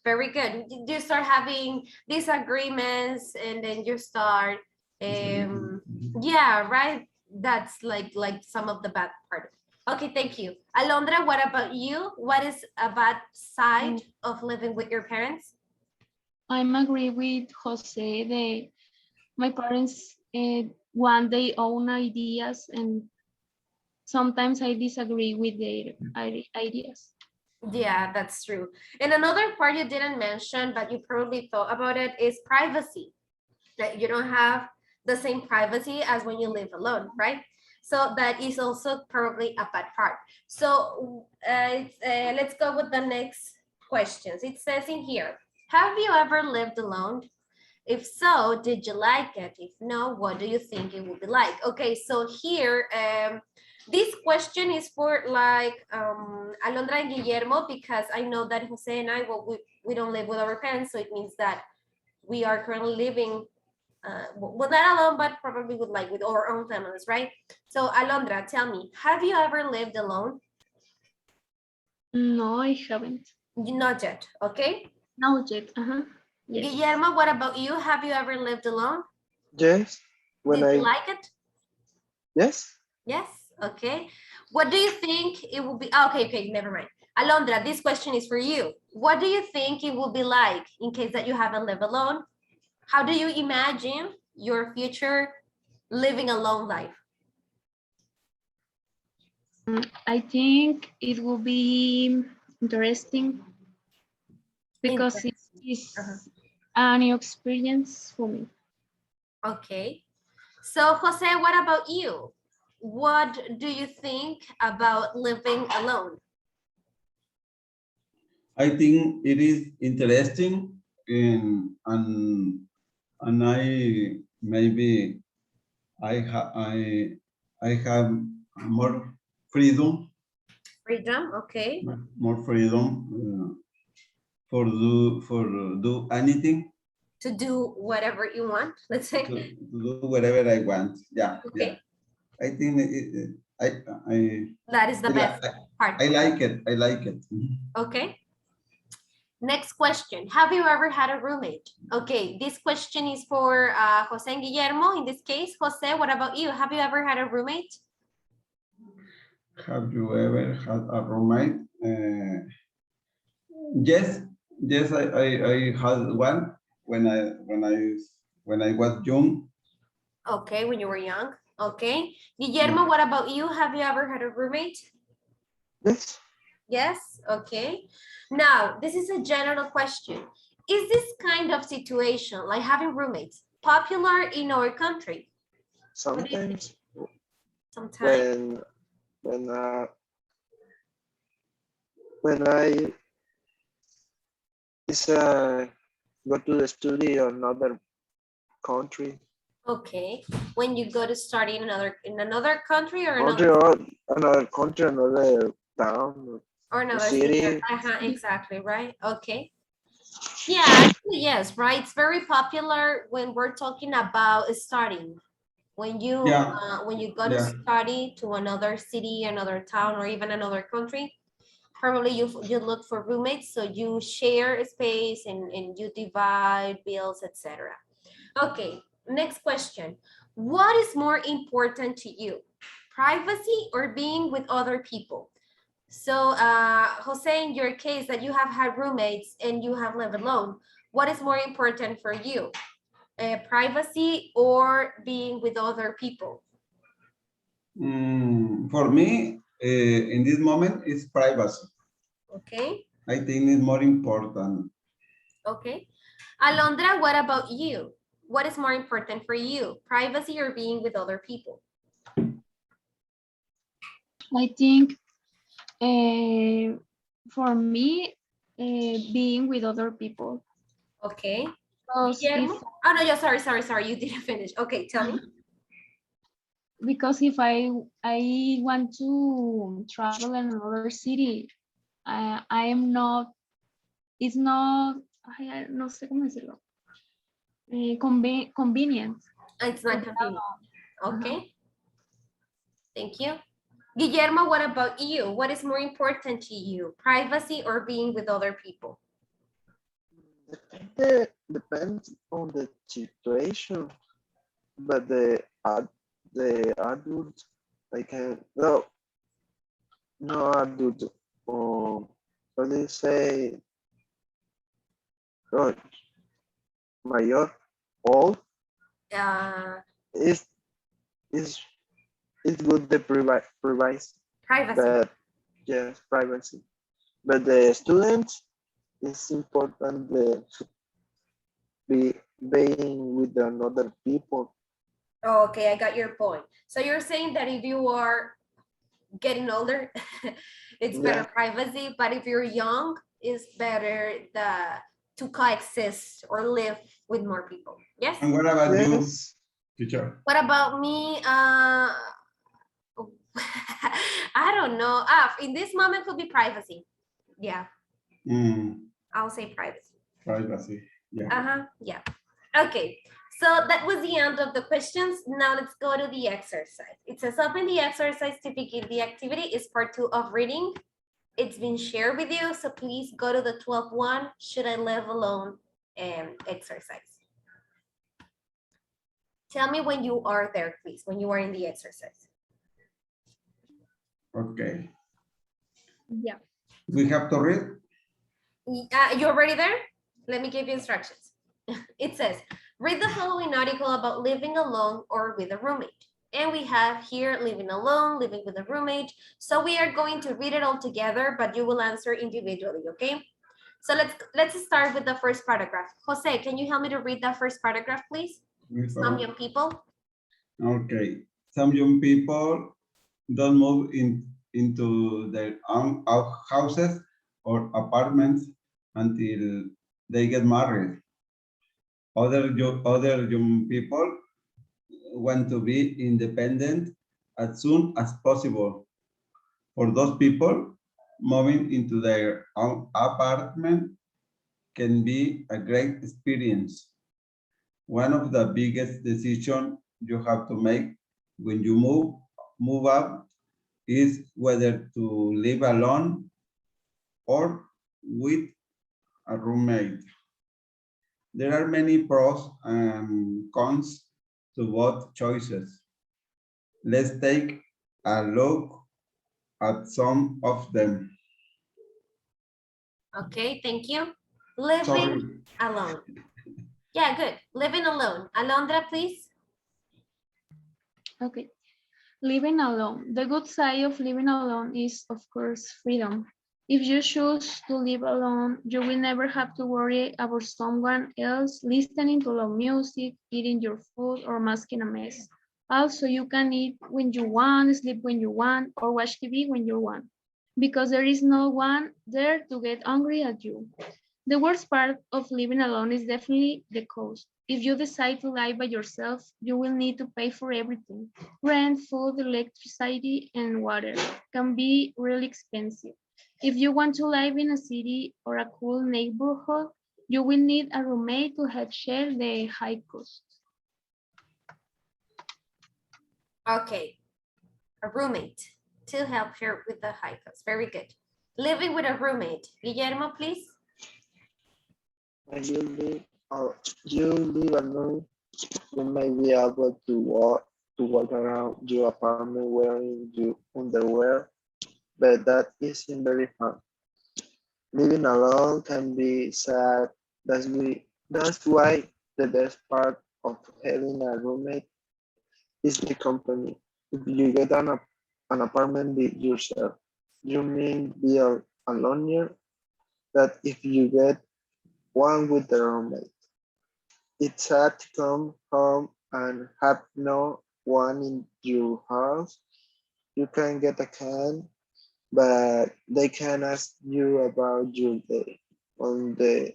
Very good. You start having disagreements and then you start, yeah, right? That's like some of the bad part. Okay, thank you. Alondra, what about you? What is a bad side of living with your parents? I'm agree with Jose. My parents want their own ideas, and sometimes I disagree with their ideas. Yeah, that's true. And another part you didn't mention, but you probably thought about it, is privacy. That you don't have the same privacy as when you live alone, right? So that is also probably a bad part. So let's go with the next questions. It says in here, have you ever lived alone? If so, did you like it? If no, what do you think it would be like? Okay, so here, this question is for like Alondra and Guillermo, because I know that Jose and I, well, we don't live with our parents, so it means that we are currently living, well, not alone, but probably with like with our own families, right? So Alondra, tell me, have you ever lived alone? No, I haven't. Not yet, okay? Not yet. Yes. Guillermo, what about you? Have you ever lived alone? Yes. When Did you I like it? yes. Yes, okay. What do you think it will be? Oh, okay, never mind. Alondra, this question is for you. What do you think it will be like in case that you haven't lived alone? How do you imagine your future living alone life? I think it will be interesting because it is a new experience for me. Okay. So Jose, what about you? What do you think about living alone? I think it is interesting and I maybe I have more freedom, Freedom, okay. more freedom for do anything, To do whatever you want, let's say. to do whatever I want. Yeah, yeah. Okay. I think That is the best part. I like it. I like it. Okay. Next question. Have you ever had a roommate? Okay, this question is for Jose and Guillermo. In this case, Jose, what about you? Have you ever had a roommate? Have you ever had a roommate? Yes, yes. I had one when I was young. Okay, when you were young. Okay. Guillermo, what about you? Have you ever had a roommate? Yes. Yes, okay. Now, this is a general question. Is this kind of situation, like having roommates, popular in our country? What do you think? Sometimes Sometimes. when uh, when I is go to the study in another country, Okay. When you go to study in another country or country or another country, another town or another city. city. Exactly, right? Okay. Yeah, actually, yes, right. It's very popular when we're talking about studying. When Yeah, you go to yeah. study to another city, another town, or even another country, probably you look for roommates, so you share a space and you divide bills, etc. Okay, next question. What is more important to you? Privacy or being with other people? So, Jose, in your case that you have had roommates and you have lived alone, what is more important for you? Privacy or being with other people? For me, in this moment, it's privacy. Okay, I think it's more important. okay. Alondra, what about you? What is more important for you? Privacy or being with other people? I think for me, being with other people. Okay. Because if Guillermo? Oh, no, yeah, sorry. You didn't finish. Okay, tell me. because if I want to travel in another city, I am not. It's not. No sé cómo decirlo. Convenient. It's to not convenient. Okay, thank you. Guillermo, what about you? What is more important to you? Privacy or being with other people? Depends on the situation, but the adult I can no adult what do you say oh, mayor old Uh, is is is good the privacy Privacy. but yes privacy but the students, it's important the be being with another people. Okay, I got your point. So you're saying that if you are getting older, it's better Yeah. privacy, but if you're young, it's better to coexist or live with more people. Yes? And what about you, Yes. teacher? What about me? I don't know. In this moment could be privacy. Yeah, I'll say privacy. Privacy. Yeah. Yeah. Okay. So that was the end of the questions. Now let's go to the exercise. It says open the exercise to begin the activity. Is part 2 of reading. It's been shared with you. So please go to the 12th one. Should I live alone? Exercise. Tell me when you are there, please, when you are in the exercise. Okay. Yeah. We have to read. You already there? Let me give you instructions. It says, read the following article about living alone or with a roommate. And we have here living alone, living with a roommate. So we are going to read it all together, but you will answer individually, okay? So let's start with the first paragraph. Jose, can you help me to read that first paragraph, please? Some young people. Okay. Some young people don't move into their own houses or apartments until they get married. Other young people want to be independent as soon as possible. For those people, moving into their own apartment can be a great experience. One of the biggest decisions you have to make when you move out is whether to live alone or with a roommate. There are many pros and cons to both choices. Let's take a look at some of them. Okay, thank you. Living Sorry. alone. Yeah, good. Living alone. Alondra, please. Okay. Living alone. The good side of living alone is, of course, freedom. If you choose to live alone, you will never have to worry about someone else listening to loud music, eating your food, or masking a mess. Also, you can eat when you want, sleep when you want, or watch TV when you want, because there is no one there to get angry at you. The worst part of living alone is definitely the cost. If you decide to live by yourself, you will need to pay for everything. Rent, food, electricity, and water can be really expensive. If you want to live in a city or a cool neighborhood, you will need a roommate to help share the high costs. Okay, a roommate to help her with the high cost. Very good. Living with a roommate. Guillermo, please. When you live alone, you may be able to walk around your apartment wearing your underwear, but that isn't very fun. Living alone can be sad. That's why the best part of having a roommate is the company. If you get an apartment with yourself, you may be alone, that if you get one with the roommate. It's sad to come home and have no one in your house. You can get a can, but they can ask you about your day. On the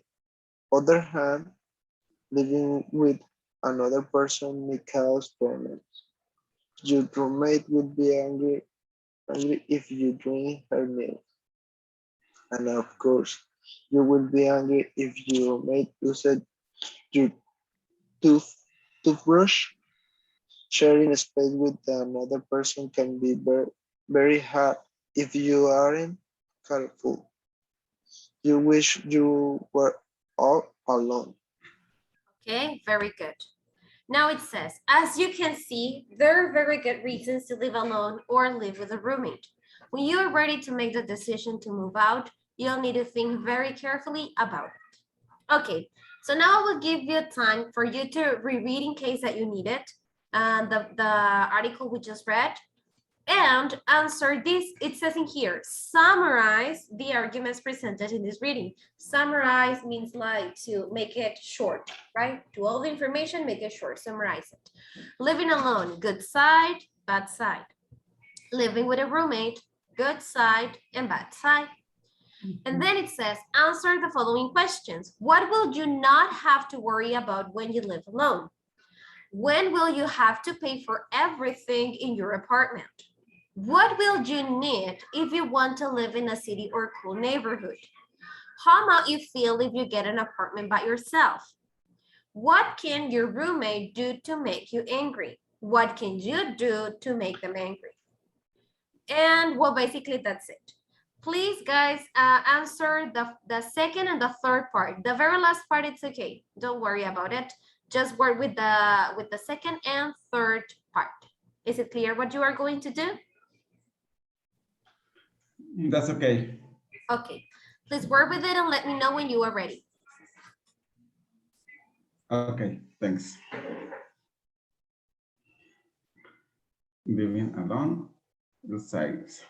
other hand, living with another person may cause problems. Your roommate would be angry if you drink her milk. And of course, you will be angry if your roommate uses your tooth, toothbrush. Sharing space with another person can be very hard if you aren't careful. You wish you were all alone. Okay, very good. Now it says, as you can see, there are very good reasons to live alone or live with a roommate. When you are ready to make the decision to move out, you'll need to think very carefully about it. Okay, so now I will give you time for you to reread in case that you need it. The article we just read. And answer this. It says in here, summarize the arguments presented in this reading. Summarize means like to make it short, right? To all the information, make it short, summarize it. Living alone, good side, bad side. Living with a roommate, good side and bad side. And then it says, answer the following questions. What will you not have to worry about when you live alone? When will you have to pay for everything in your apartment? What will you need if you want to live in a city or cool neighborhood? How might you feel if you get an apartment by yourself? What can your roommate do to make you angry? What can you do to make them angry? And well, basically that's it. Please, guys, answer the second and the third part. The very last part, it's okay. Don't worry about it. Just work with the second and third part. Is it clear what you are going to do? That's okay. Okay, please work with it and let me know when you are ready. Okay, thanks. Living alone, the sides.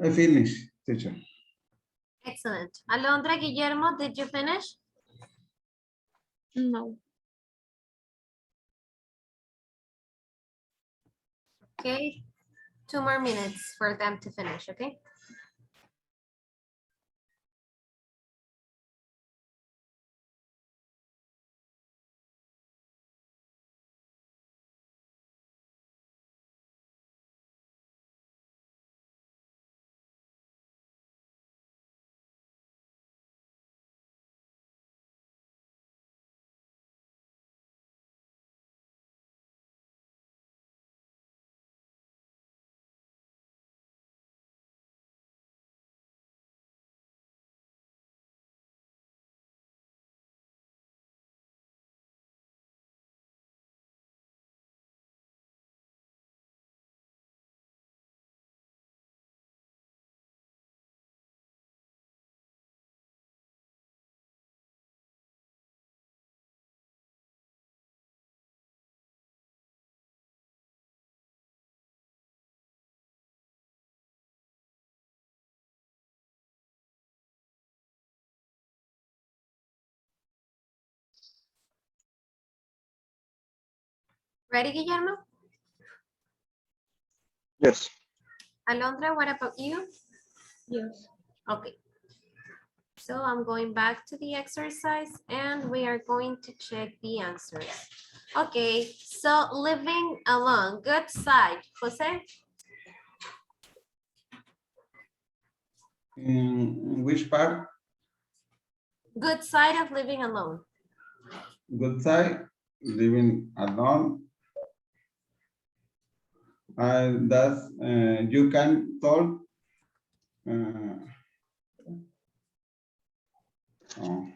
I finished, teacher. Excellent. Alondra, Guillermo, did you finish? No. Okay. 2 more minutes for them to finish, okay? Ready, Guillermo? Yes. Alondra, what about you? Yes. Okay. So I'm going back to the exercise and we are going to check the answers. Okay, so living alone, good side. Jose, In which part? good side of living alone. Good side, living alone. And that's, you can talk oh,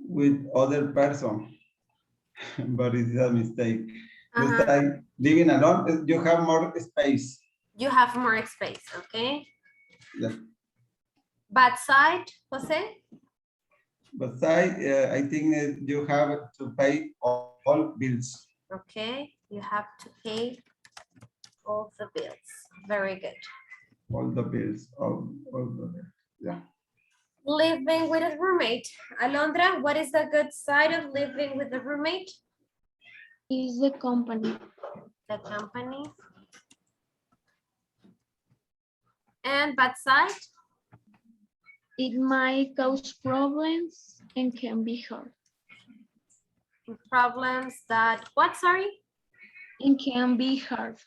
with other person, but it's a mistake. Good Uh-huh. side, living alone, you have more space. You have more space, okay? Yeah. Bad side, Jose? But side, I think you have to pay all bills. Okay, you have to pay all the bills. Very good. All the bills, all the, yeah. Living with a roommate. Alondra, what is the good side of living with a roommate? Is the company. The company. And bad side? It might cause problems and can be hard. Problems that, what, sorry? It can be hard.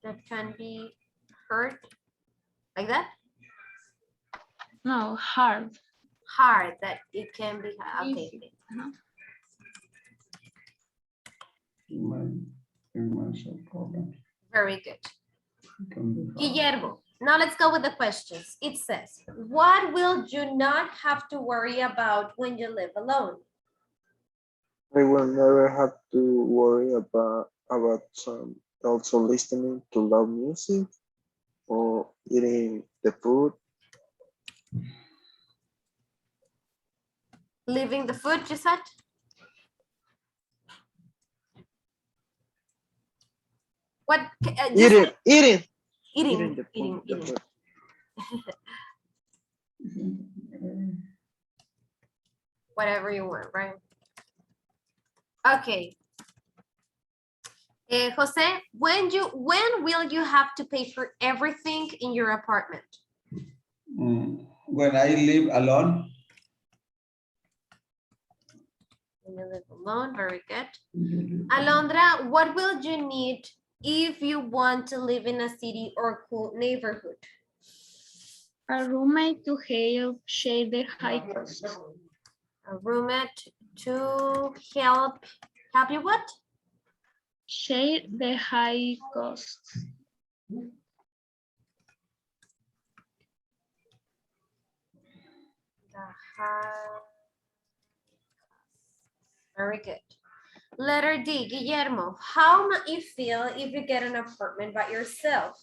That can be hurt, like that? No, hard. Hard, that it can be, okay. Easy. Uh-huh. Financial problem. Very good. Can be hard. Guillermo, now let's go with the questions. It says, what will you not have to worry about when you live alone? I will never have to worry about some also listening to loud music or eating the food. Leaving the food, you said? What? You Eating, said eating, eating, the eating, food. The eating. food. Whatever you want, right? Okay. Jose, when will you have to pay for everything in your apartment? When I live alone, When you live alone, very good. Alondra, what will you need if you want to live in a city or cool neighborhood? A roommate to help share the high cost. A roommate to help you what? Share the high cost. Very good. Letter D, Guillermo, how might you feel if you get an apartment by yourself?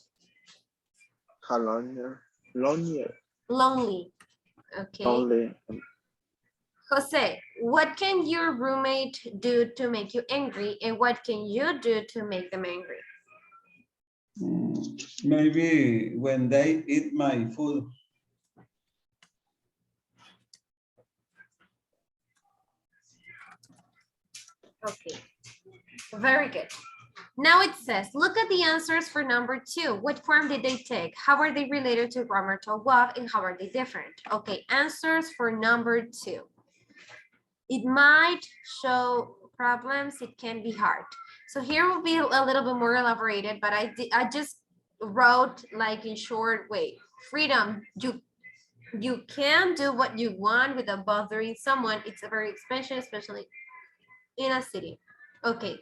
How lonely? Lonely. Okay. Lonely. Jose, what can your roommate do to make you angry, and what can you do to make them angry? Maybe when they eat my food. Okay, very good. Now it says, look at the answers for number 2. What form did they take? How are they related to grammar to what, and how are they different? Okay, answers for number 2. It might show problems, it can be hard. So here will be a little bit more elaborated, but I just wrote like in short way. Freedom, you can do what you want without bothering someone. It's a very expensive, especially in a city. Okay,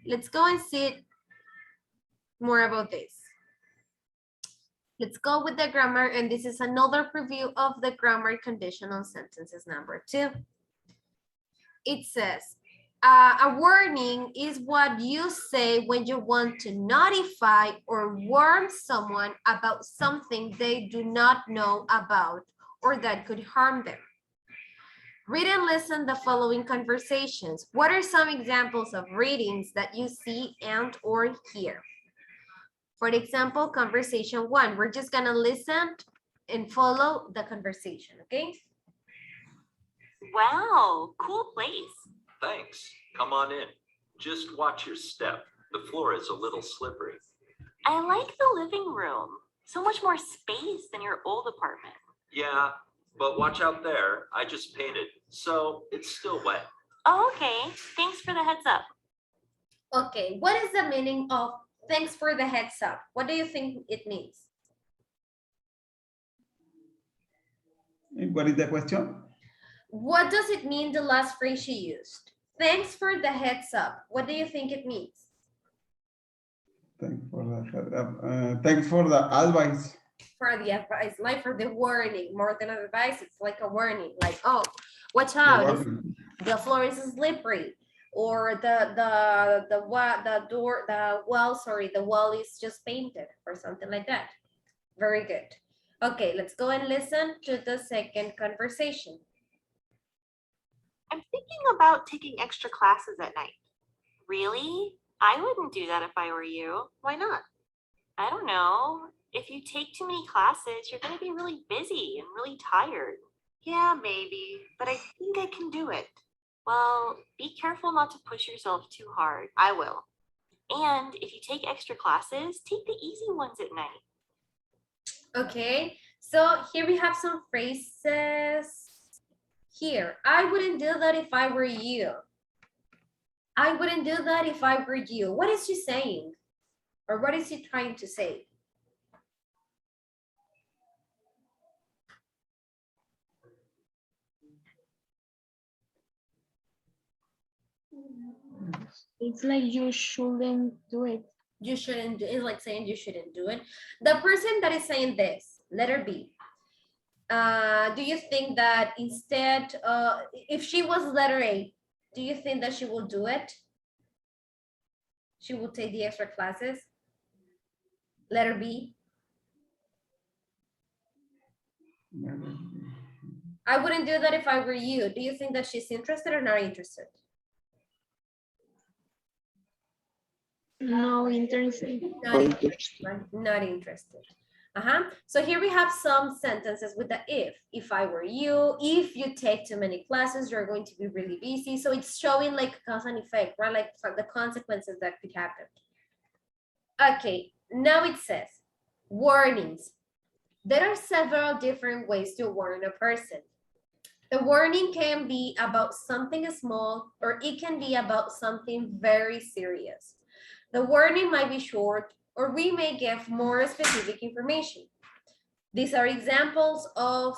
let's go and see more about this. Let's go with the grammar, and this is another preview of the grammar conditional sentences number 2. It says, a warning is what you say when you want to notify or warn someone about something they do not know about or that could harm them. Read and listen the following conversations. What are some examples of readings that you see and or hear? For example, conversation 1, we're just gonna listen and follow the conversation, okay? Wow, cool place. Thanks. Come on in. Just watch your step. The floor is a little slippery. I like the living room. So much more space than your old apartment. Yeah, but watch out there. I just painted, so it's still wet. Oh, okay. Thanks for the heads up. Okay, what is the meaning of thanks for the heads up? What do you think it means? What is the question? What does it mean, the last phrase she used? Thanks for the heads up. What do you think it means? Thanks for the thanks for the advice. For the advice, like for the warning, more than advice, it's like a warning, like, oh, watch out, the floor is slippery, or the wall is just painted, or something like that. Very good. Okay, let's go and listen to the second conversation. I'm thinking about taking extra classes at night. Really? I wouldn't do that if I were you. Why not? I don't know. If you take too many classes, you're going to be really busy and really tired. Yeah, maybe, but I think I can do it. Well, be careful not to push yourself too hard. I will. And if you take extra classes, take the easy ones at night. Okay, so here we have some phrases. Here, I wouldn't do that if I were you. I wouldn't do that if I were you. What is she saying? Or what is she trying to say? It's like you shouldn't do it. You shouldn't do it. It's like saying you shouldn't do it. The person that is saying this, letter B, do you think that instead, if she was letter A, do you think that she will do it? She will take the extra classes? Letter B. I wouldn't do that if I were you. Do you think that she's interested or not interested? No interested. Not interested. So here we have some sentences with the if. If I were you, if you take too many classes, you're going to be really busy. So it's showing like cause and effect, right? Like the consequences that could happen. Okay, now it says warnings. There are several different ways to warn a person. The warning can be about something small, or it can be about something very serious. The warning might be short, or we may give more specific information. These are examples of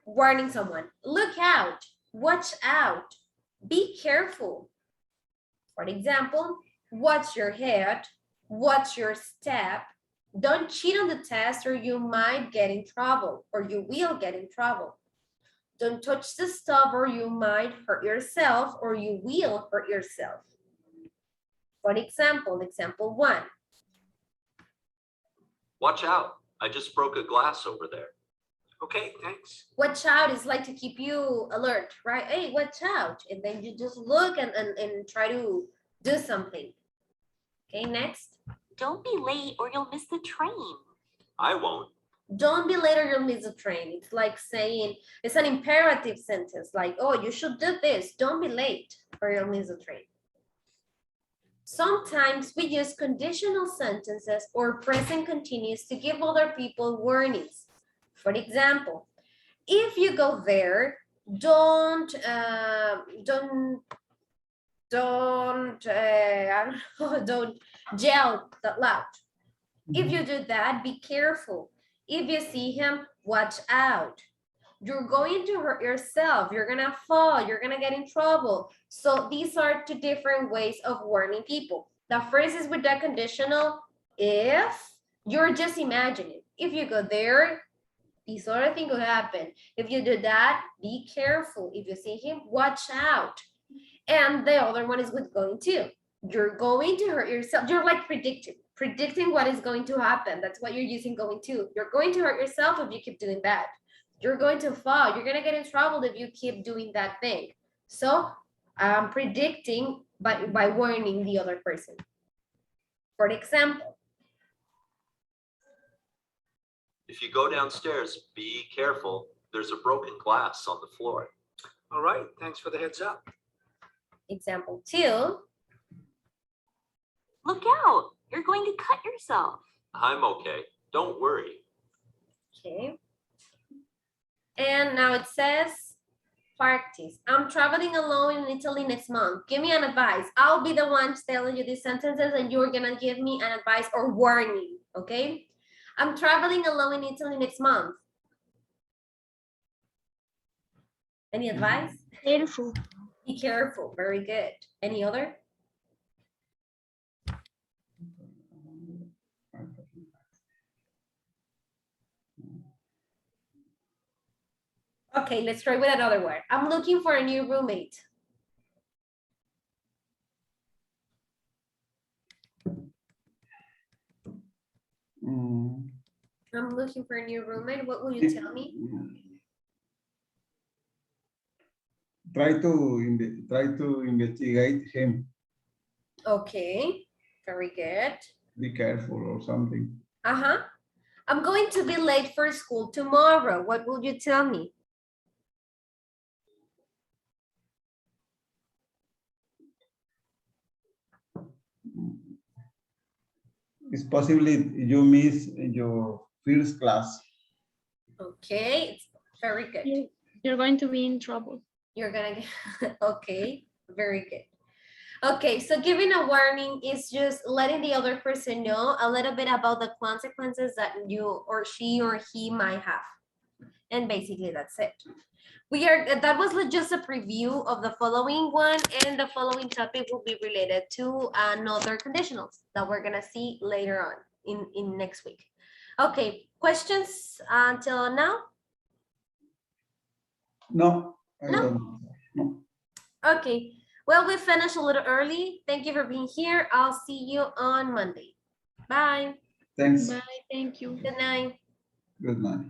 warning someone. Look out, watch out, be careful. For example, watch your head, watch your step, don't cheat on the test or you might get in trouble, or you will get in trouble. Don't touch the stove or you might hurt yourself, or you will hurt yourself. For example, example 1. Watch out. I just broke a glass over there. Okay, thanks. Watch out is like to keep you alert, right? Hey, watch out. And then you just look and try to do something. Okay, next. Don't be late or you'll miss the train. I won't. Don't be late or you'll miss the train. It's like saying, it's an imperative sentence, like, oh, you should do this. Don't be late or you'll miss the train. Sometimes we use conditional sentences or present continuous to give other people warnings. For example, if you go there, don't I don't know, don't yell that loud. If you do that, be careful. If you see him, watch out. You're going to hurt yourself. You're gonna fall. You're gonna get in trouble. So these are two different ways of warning people. The first is with the conditional if. You're just imagining. If you go there, this sort of thing could happen. If you do that, be careful. If you see him, watch out. And the other one is with going to. You're going to hurt yourself. You're like predicting what is going to happen. That's what you're using going to. You're going to hurt yourself if you keep doing that. You're going to fall. You're going to get in trouble if you keep doing that thing. So I'm predicting by warning the other person. For example, If you go downstairs, be careful. There's a broken glass on the floor. All right, thanks for the heads up. example 2. Look out, you're going to cut yourself. I'm okay. Don't worry. Okay. And now it says practice. I'm traveling alone in Italy next month. Give me an advice. I'll be the one telling you these sentences and you're gonna give me an advice or warning, okay? I'm traveling alone in Italy next month. Any advice? Careful. Be careful, very good. Any other? Okay, let's try with another word. I'm looking for a new roommate. I'm looking for a new roommate. What will you tell me? Try to investigate him. Okay, very good. Be careful or something. Uh-huh. I'm going to be late for school tomorrow. What will you tell me? It's possibly you miss your first class. Okay, it's very good. You're going to be in trouble. You're gonna get, okay, very good. Okay, so giving a warning is just letting the other person know a little bit about the consequences that you or she or he might have. And basically that's it. That was just a preview of the following one, and the following topic will be related to another conditionals that we're gonna see later on in next week. Okay, questions until now? No, I No? don't. No. Okay, well, we finished a little early. Thank you for being here. I'll see you on Monday. Bye. Thanks. Bye. Thank you. Good night. Good night.